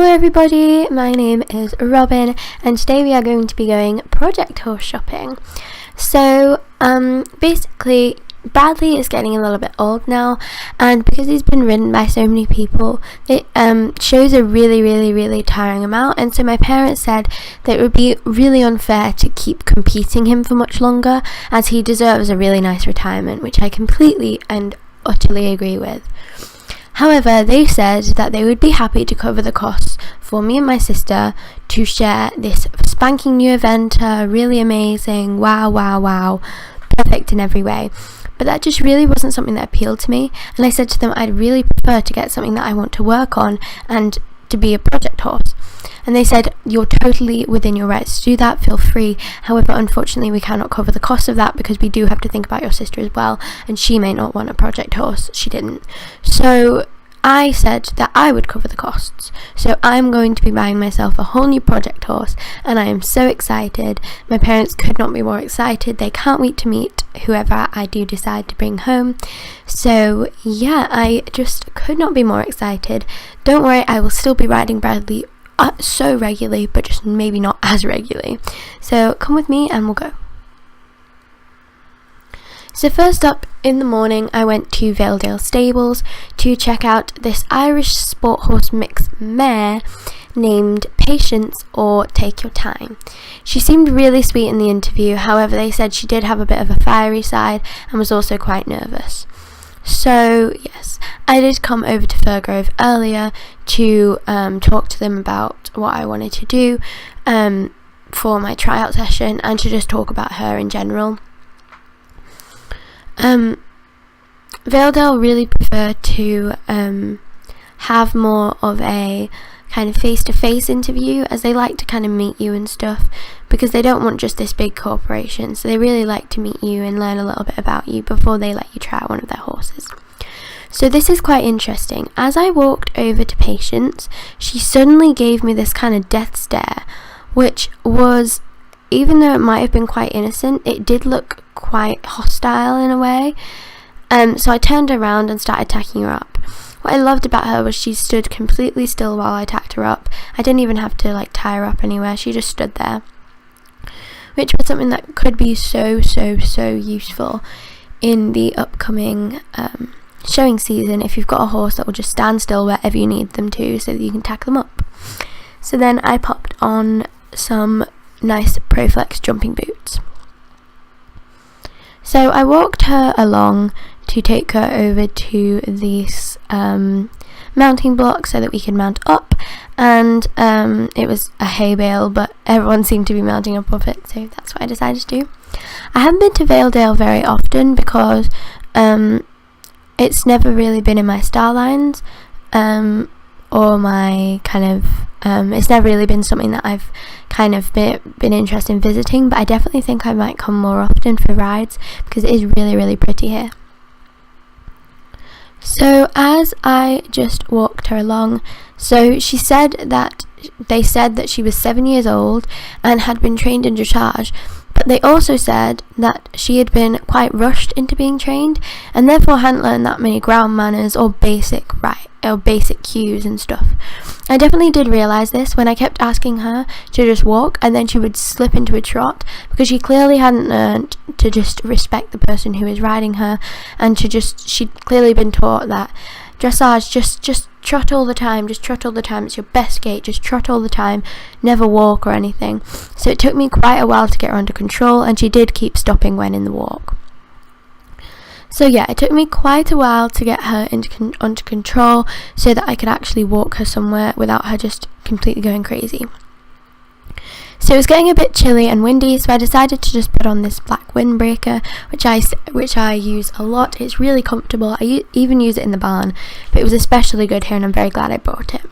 everybody, my name is Robin and today we are going to be going project horse shopping. So basically Bradley is getting a little bit old now, and because he's been ridden by so many people, it shows a really tiring amount, and so my parents said that it would be really unfair to keep competing him for much longer, as he deserves a really nice retirement, which I completely and utterly agree with. However, they said that they would be happy to cover the costs for me and my sister to share this spanking new event, really amazing, wow, perfect in every way. But that just really wasn't something that appealed to me, and I said to them I'd really prefer to get something that I want to work on and to be a project horse. And they said, you're totally within your rights to do that, feel free. However, unfortunately we cannot cover the cost of that because we do have to think about your sister as well, and she may not want a project horse. She didn't. So I said that I would cover the costs. So I'm going to be buying myself a whole new project horse, and I am so excited. My parents could not be more excited. They can't wait to meet whoever I do decide to bring home. So yeah, I just could not be more excited. Don't worry, I will still be riding Bradley so regularly, but just maybe not as regularly. So come with me and we'll go. So first up, in the morning I went to Valedale Stables to check out this Irish sport horse mix mare named Patience, or Take Your Time. She seemed really sweet in the interview, however they said she did have a bit of a fiery side and was also quite nervous. So yes, I did come over to Firgrove earlier to talk to them about what I wanted to do for my tryout session, and to just talk about her in general. Valedale really prefer to have more of a kind of face-to-face interview, as they like to kind of meet you and stuff, because they don't want just this big corporation, so they really like to meet you and learn a little bit about you before they let you try out one of their horses. So this is quite interesting. As I walked over to Patience, she suddenly gave me this kind of death stare, which was, even though it might have been quite innocent, it did look quite hostile in a way. So I turned around and started tacking her up. What I loved about her was she stood completely still while I tacked her up. I didn't even have to tie her up anywhere, she just stood there. Which was something that could be so useful in the upcoming showing season, if you've got a horse that will just stand still wherever you need them to so that you can tack them up. So then I popped on some nice Proflex jumping boots. So I walked her along to take her over to this mounting block so that we could mount up, and it was a hay bale, but everyone seemed to be mounting up off it, so that's what I decided to do. I haven't been to Valedale very often because it's never really been in my star lines, or my kind of it's never really been something that I've kind of been interested in visiting, but I definitely think I might come more often for rides because it is really pretty here. So as I just walked her along, so she said that they said that she was 7 years old and had been trained in dressage, but they also said that she had been quite rushed into being trained and therefore hadn't learned that many ground manners or basic cues and stuff. I definitely did realise this when I kept asking her to just walk, and then she would slip into a trot because she clearly hadn't learned to just respect the person who is riding her, and she'd clearly been taught that dressage, just trot all the time, it's your best gait, just trot all the time, never walk or anything. So it took me quite a while to get her under control, and she did keep stopping when in the walk. So yeah, it took me quite a while to get her under control so that I could actually walk her somewhere without her just completely going crazy. So it was getting a bit chilly and windy, so I decided to just put on this black windbreaker, which I use a lot. It's really comfortable. I even use it in the barn, but it was especially good here, and I'm very glad I bought it.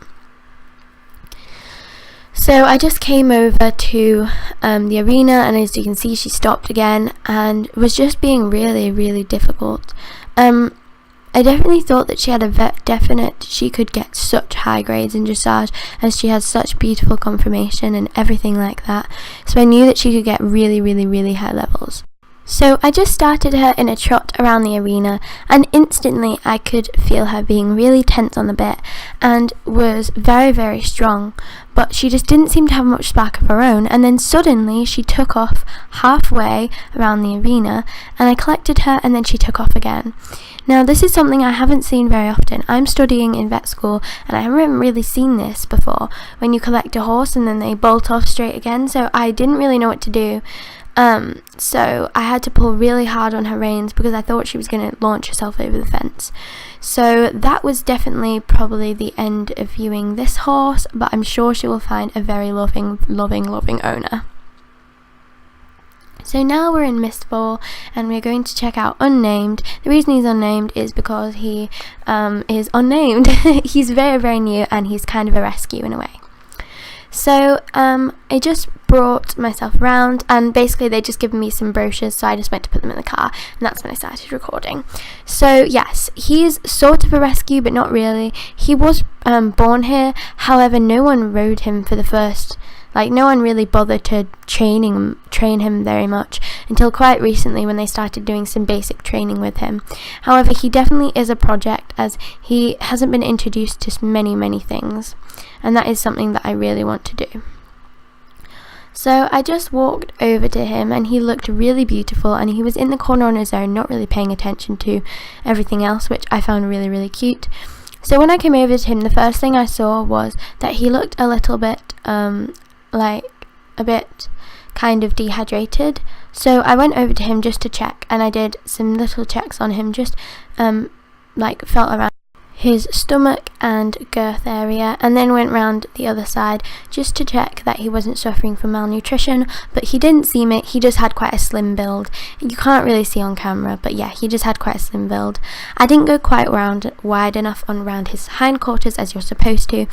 So I just came over to the arena, and as you can see, she stopped again and was just being really difficult. I definitely thought that she had she could get such high grades in dressage, as she has such beautiful conformation and everything like that. So I knew that she could get really high levels. So I just started her in a trot around the arena, and instantly I could feel her being really tense on the bit and was very, very strong, but she just didn't seem to have much spark of her own. And then suddenly she took off halfway around the arena, and I collected her, and then she took off again. Now this is something I haven't seen very often. I'm studying in vet school and I haven't really seen this before, when you collect a horse and then they bolt off straight again, so I didn't really know what to do. So I had to pull really hard on her reins because I thought she was going to launch herself over the fence. So that was definitely probably the end of viewing this horse, but I'm sure she will find a very loving owner. So now we're in Mistfall and we're going to check out Unnamed. The reason he's unnamed is because he is unnamed. He's very, very new and he's kind of a rescue in a way. So I just brought myself around, and basically they just given me some brochures, so I just went to put them in the car, and that's when I started recording. So yes, he's sort of a rescue, but not really. He was born here, however no one rode him for the first, no one really bothered to train him very much until quite recently when they started doing some basic training with him. However, he definitely is a project, as he hasn't been introduced to many things, and that is something that I really want to do. So I just walked over to him and he looked really beautiful, and he was in the corner on his own, not really paying attention to everything else, which I found really cute. So when I came over to him, the first thing I saw was that he looked a little bit kind of dehydrated. So I went over to him just to check, and I did some little checks on him, just felt around his stomach and girth area, and then went round the other side just to check that he wasn't suffering from malnutrition, but he didn't seem it. He just had quite a slim build. You can't really see on camera, but yeah, he just had quite a slim build. I didn't go quite wide enough around his hindquarters as you're supposed to,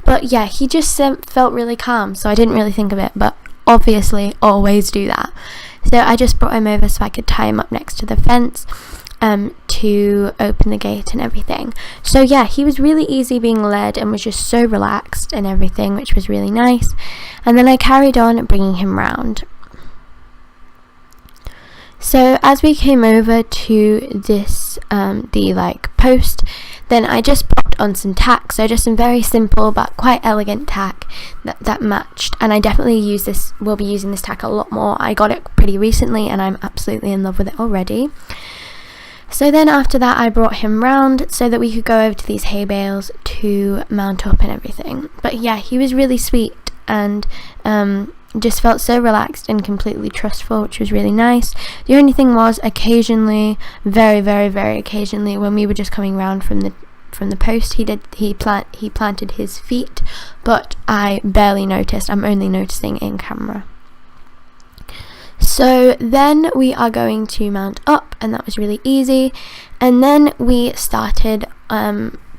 but yeah, he just felt really calm, so I didn't really think of it, but obviously always do that. So I just brought him over so I could tie him up next to the fence to open the gate and everything. So yeah, he was really easy being led and was just so relaxed and everything, which was really nice. And then I carried on bringing him round. So as we came over to this the post, then I just popped on some tack, so just some very simple but quite elegant tack that matched, and I definitely will be using this tack a lot more. I got it pretty recently and I'm absolutely in love with it already. So then after that I brought him round so that we could go over to these hay bales to mount up and everything. But yeah, he was really sweet and just felt so relaxed and completely trustful, which was really nice. The only thing was occasionally, very occasionally, when we were just coming round from the post, he planted his feet, but I barely noticed. I'm only noticing in camera. So then we are going to mount up, and that was really easy. And then we started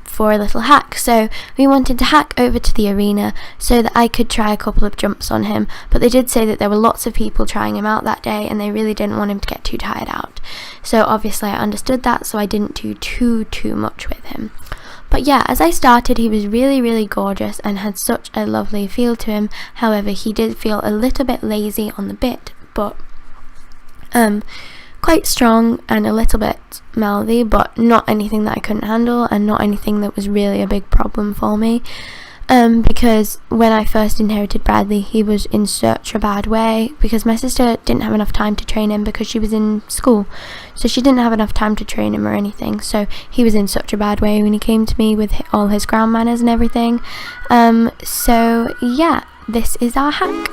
for a little hack. So we wanted to hack over to the arena so that I could try a couple of jumps on him, but they did say that there were lots of people trying him out that day and they really didn't want him to get too tired out. So obviously I understood that, so I didn't do too much with him. But yeah, as I started, he was really gorgeous and had such a lovely feel to him. However, he did feel a little bit lazy on the bit, but quite strong and a little bit mouthy, but not anything that I couldn't handle and not anything that was really a big problem for me. Because when I first inherited Bradley, he was in such a bad way because my sister didn't have enough time to train him because she was in school, so she didn't have enough time to train him or anything. So he was in such a bad way when he came to me with all his ground manners and everything. So yeah, this is our hack.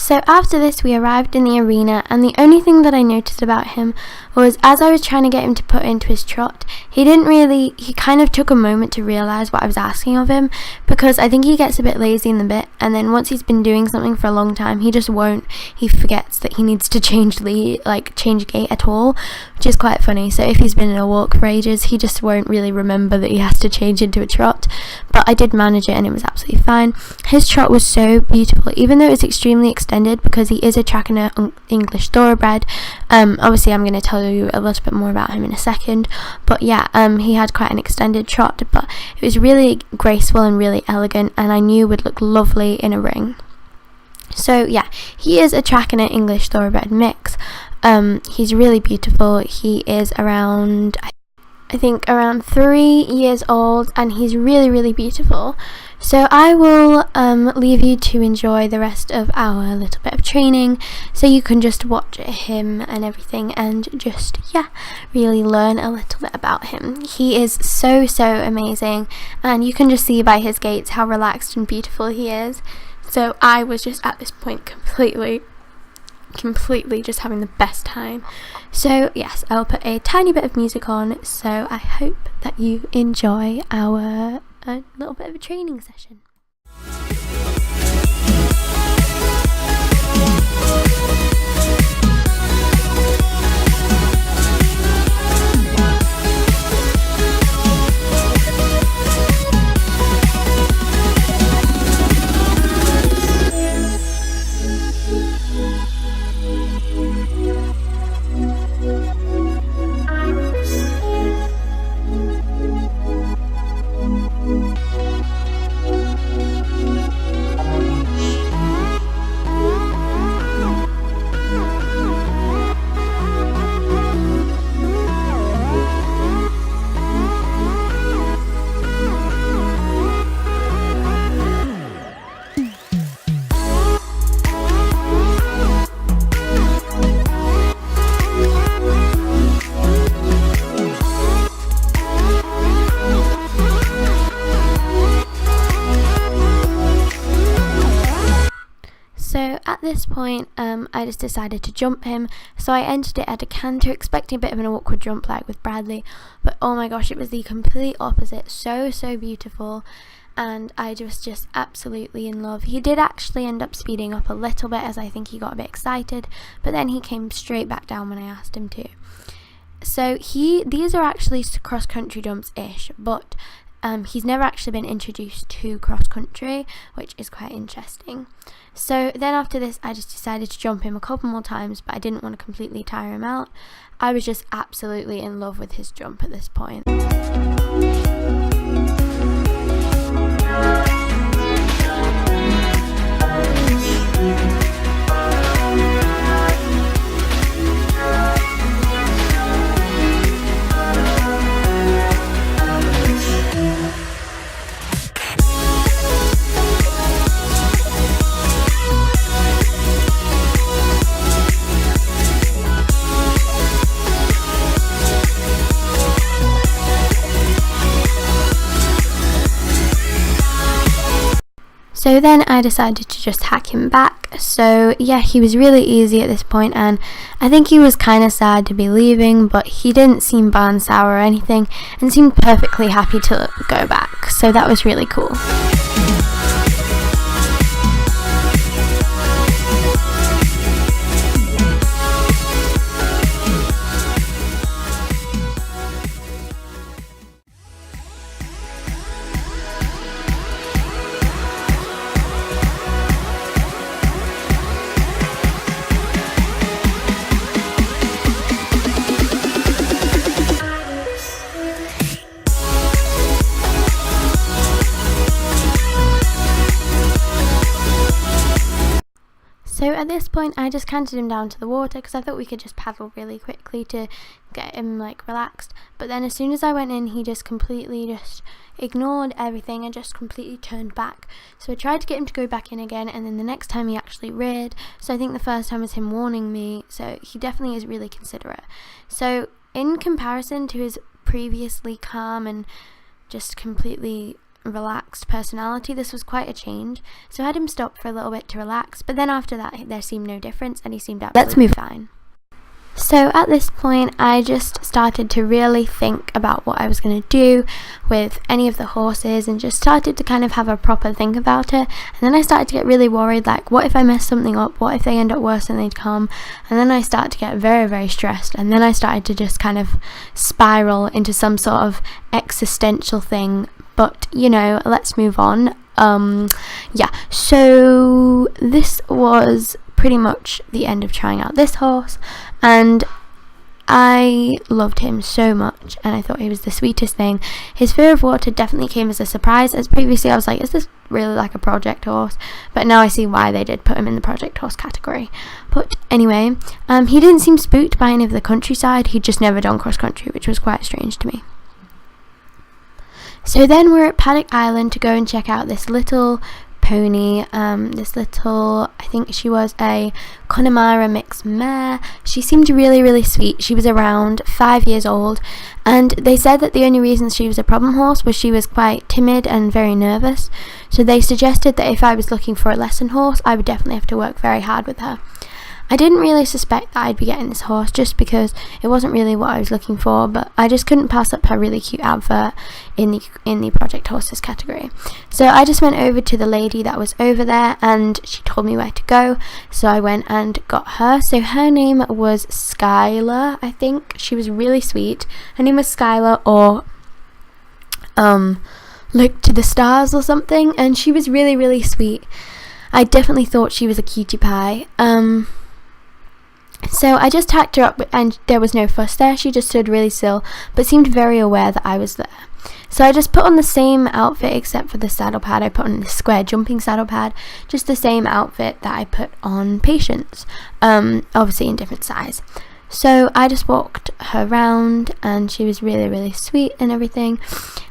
So after this we arrived in the arena, and the only thing that I noticed about him was as I was trying to get him to put into his trot, he kind of took a moment to realise what I was asking of him, because I think he gets a bit lazy in the bit, and then once he's been doing something for a long time he forgets that he needs to change gait at all, which is quite funny. So if he's been in a walk for ages, he just won't really remember that he has to change into a trot, but I did manage it and it was absolutely fine. His trot was so beautiful, even though it's extremely extended because he is a track and a English thoroughbred. Obviously I'm going to tell you a little bit more about him in a second, but yeah, he had quite an extended trot, but it was really graceful and really elegant, and I knew would look lovely in a ring. So yeah, he is a track and an English thoroughbred mix. He's really beautiful. He is around 3 years old, and he's really, really beautiful. So I will leave you to enjoy the rest of our little bit of training, so you can just watch him and everything and just really learn a little bit about him. He is so amazing, and you can just see by his gaits how relaxed and beautiful he is. So I was just at this point completely just having the best time. So yes, I'll put a tiny bit of music on, so I hope that you enjoy our little bit of a training session. So at this point, I just decided to jump him. So I entered it at a canter, expecting a bit of an awkward jump like with Bradley, but oh my gosh, it was the complete opposite. So beautiful, and I was just absolutely in love. He did actually end up speeding up a little bit, as I think he got a bit excited, but then he came straight back down when I asked him to. So these are actually cross-country jumps-ish, but he's never actually been introduced to cross-country, which is quite interesting. So then after this, I just decided to jump him a couple more times, but I didn't want to completely tire him out. I was just absolutely in love with his jump at this point. So then I decided to just hack him back. So yeah, he was really easy at this point, and I think he was kind of sad to be leaving, but he didn't seem barn sour or anything and seemed perfectly happy to go back. So that was really cool. So at this point I just cantered him down to the water because I thought we could just paddle really quickly to get him relaxed, but then as soon as I went in he just completely ignored everything and just completely turned back. So I tried to get him to go back in again, and then the next time he actually reared. So I think the first time was him warning me, so he definitely is really considerate. So in comparison to his previously calm and just completely relaxed personality, this was quite a change. So I had him stop for a little bit to relax, but then after that there seemed no difference and he seemed absolutely fine. So at this point I just started to really think about what I was going to do with any of the horses, and just started to kind of have a proper think about it. And then I started to get really worried, like, what if I mess something up? What if they end up worse than they'd come? And then I started to get very, very stressed, and then I started to just kind of spiral into some sort of existential thing. But, you know, let's move on. Yeah, so this was pretty much the end of trying out this horse, and I loved him so much, and I thought he was the sweetest thing. His fear of water definitely came as a surprise, as previously I was like, is this really like a project horse? But now I see why they did put him in the project horse category. But anyway, he didn't seem spooked by any of the countryside. He'd just never done cross country, which was quite strange to me. So then we're at Paddock Island to go and check out this little pony, I think she was a Connemara mixed mare. She seemed really, really sweet. She was around 5 years old, and they said that the only reason she was a problem horse was she was quite timid and very nervous. So they suggested that if I was looking for a lesson horse, I would definitely have to work very hard with her. I didn't really suspect that I'd be getting this horse, just because it wasn't really what I was looking for, but I just couldn't pass up her really cute advert in the project horses category. So I just went over to the lady that was over there, and she told me where to go, so I went and got her. So her name was Skylar, I think. She was really sweet. Her name was Skylar, or Look to the Stars or something, and she was really, really sweet. I definitely thought she was a cutie pie. So I just tacked her up, and there was no fuss there. She just stood really still, but seemed very aware that I was there. So I just put on the same outfit, except for the saddle pad. I put on the square jumping saddle pad, just the same outfit that I put on Patience, obviously in different size. So I just walked her around, and she was really, really sweet and everything.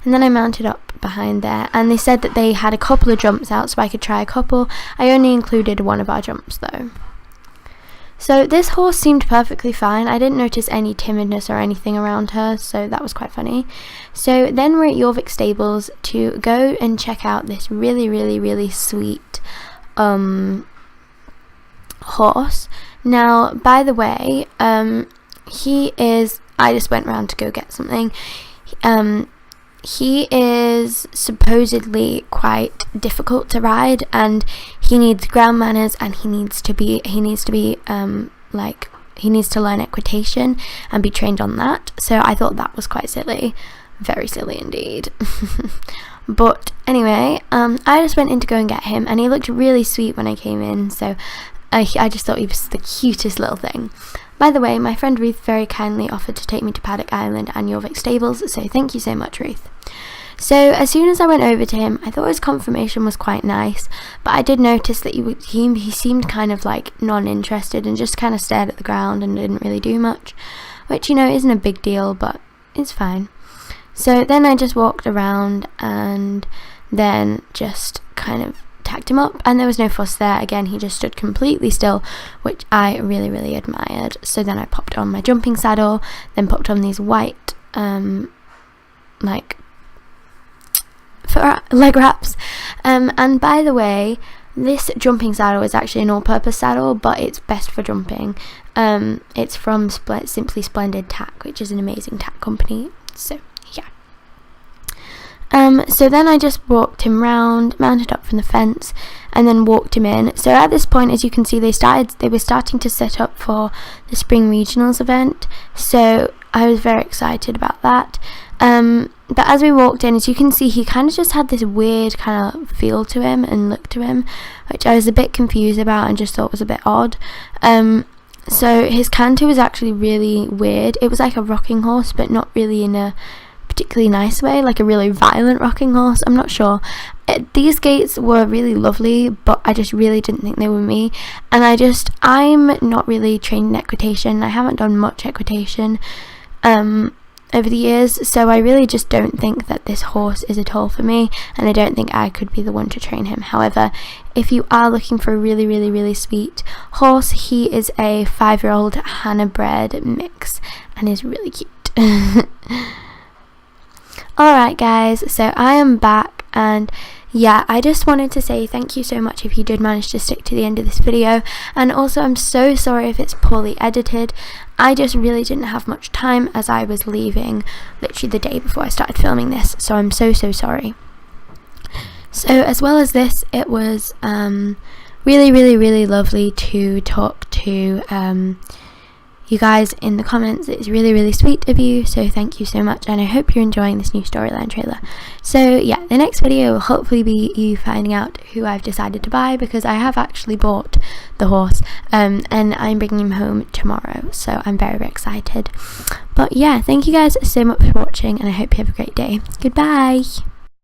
And then I mounted up behind there, and they said that they had a couple of jumps out, so I could try a couple. I only included one of our jumps though. So this horse seemed perfectly fine. I didn't notice any timidness or anything around her, so that was quite funny. So then we're at Jorvick Stables to go and check out this really, really, really sweet horse. Now, by the way, he is, I just went round to go get something. He is supposedly quite difficult to ride, and he needs ground manners, and he needs to learn equitation and be trained on that. So I thought that was quite silly, very silly indeed. But anyway, I just went in to go and get him, and he looked really sweet when I came in, so I just thought he was the cutest little thing. By the way, my friend Ruth very kindly offered to take me to Paddock Island and Jorvick Stables, so thank you so much, Ruth. So as soon as I went over to him, I thought his conformation was quite nice, but I did notice that he seemed kind of like non-interested and just kind of stared at the ground and didn't really do much, which, you know, isn't a big deal, but it's fine. So then I just walked around and then just kind of tacked him up, and there was no fuss there. Again, he just stood completely still, which I really, really admired. So then I popped on my jumping saddle, then popped on these white leg wraps, and by the way, this jumping saddle is actually an all-purpose saddle, but it's best for jumping. It's from Simply Splendid Tack, which is an amazing tack company. So yeah. So then I just walked him round, mounted up from the fence, and then walked him in. So at this point, as you can see, they were starting to set up for the spring regionals event, so I was very excited about that. But as we walked in, as you can see, he kind of just had this weird kind of feel to him and look to him, which I was a bit confused about and just thought was a bit odd. So his canter was actually really weird. It was like a rocking horse, but not really in a particularly nice way, like a really violent rocking horse. I'm not sure. These gaits were really lovely, but I just really didn't think they were me. And I'm not really trained in equitation. I haven't done much equitation over the years, so I really just don't think that this horse is at all for me, and I don't think I could be the one to train him. However, if you are looking for a really, really, really sweet horse, he is a 5-year-old Hannah bred mix and is really cute. Alright guys, so I am back, And yeah, I just wanted to say thank you so much if you did manage to stick to the end of this video, and also I'm so sorry if it's poorly edited. I just really didn't have much time as I was leaving literally the day before I started filming this, so I'm so sorry. So as well as this, it was really lovely to talk to you guys in the comments. It's really sweet of you, so thank you so much, and I hope you're enjoying this new storyline trailer. So yeah, the next video will hopefully be you finding out who I've decided to buy, because I have actually bought the horse, and I'm bringing him home tomorrow, so I'm very excited. But yeah, thank you guys so much for watching, and I hope you have a great day. Goodbye.